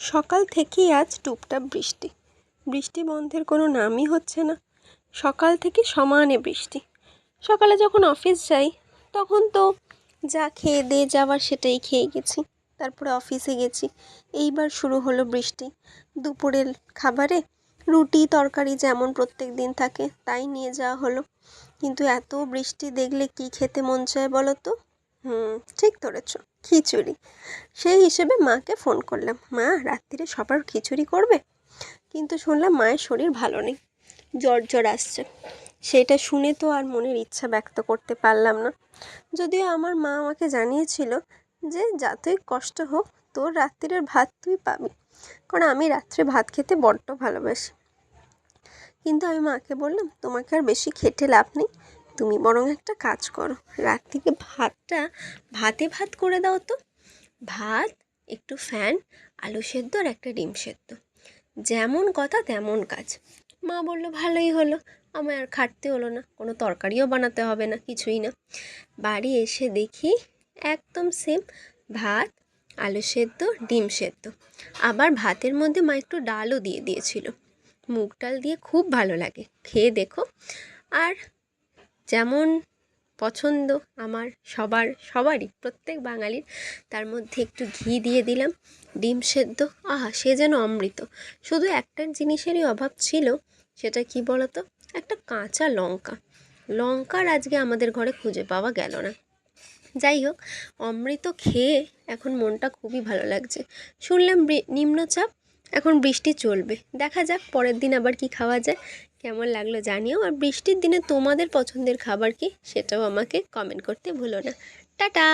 সকাল থেকেই আজ টুপটাপ বৃষ্টি। বৃষ্টি বন্ধের কোনো নামই হচ্ছে না। সকাল থেকে সমানে বৃষ্টি। সকালে যখন অফিস যাই তখন তো যা খেয়ে দিয়ে যাওয়ার সেটাই খেয়ে গেছি, তারপরে অফিসে গেছি। এইবার শুরু হলো বৃষ্টি। দুপুরের খাবারে রুটি তরকারি যেমন প্রত্যেক দিন থাকে তাই নিয়ে যাওয়া হলো। কিন্তু এত বৃষ্টি দেখলে কি খেতে মন চায় বলো তো? ঠিক ধরেছ, খিচুড়ি। সেই হিসেবে মাকে ফোন করলাম, মা রাত্রিরে সবার খিচুড়ি করবে। কিন্তু শুনলাম মায়ের শরীর ভালো নেই, জ্বর আসছে। সেটা শুনে তো আর মনের ইচ্ছা ব্যক্ত করতে পারলাম না। যদিও আমার মা আমাকে জানিয়েছিল যে যতই কষ্ট হোক তোর রাত্রিরের ভাত তুই পাবি, কারণ আমি রাত্রে ভাত খেতে বড্ড ভালোবাসি। কিন্তু আমি মাকে বললাম, তোমাকে আর বেশি খেটে লাভ নেই, তুমি বরং একটা কাজ করো, রাত্রিকে ভাতে ভাত করে দাও তো। ভাত, একটু ফ্যান, আলু সেদ্ধ আর একটা ডিম সেদ্ধ। যেমন কথা তেমন কাজ। মা বলল ভালোই হলো, আমায় আর খাটতে হলো না, কোনো তরকারিও বানাতে হবে না, কিছুই না। বাড়ি এসে দেখি একদম সেম ভাত, আলু সেদ্ধ, ডিম সেদ্ধ। আবার ভাতের মধ্যে মা একটু ডালও দিয়ে দিয়েছিল। মুগ ডাল দিয়ে খুব ভালো লাগে, খেয়ে দেখো। আর যেমন পছন্দ আমার সবারই, প্রত্যেক বাঙালির, তার মধ্যে একটু ঘি দিয়ে দিলাম, ডিম সেদ্ধ। আহা, সে যেন অমৃত। শুধু একটা জিনিসেরই অভাব ছিল, সেটা কি বলো তো? একটা কাঁচা লঙ্কার আজকে আমাদের ঘরে খুঁজে পাওয়া গেল না। যাই হোক, অমৃত খেয়ে এখন মনটা খুবই ভালো লাগছে। শুনলাম নিম্নচাপ, এখন বৃষ্টি চলবে, দেখা যাক পরের দিন আবার কি খাওয়া যায়। কেমন লাগলো জানিও, আর বৃষ্টির দিনে তোমাদের পছন্দের খাবার কি সেটাও আমাকে কমেন্ট করতে ভুলো না। টাটা।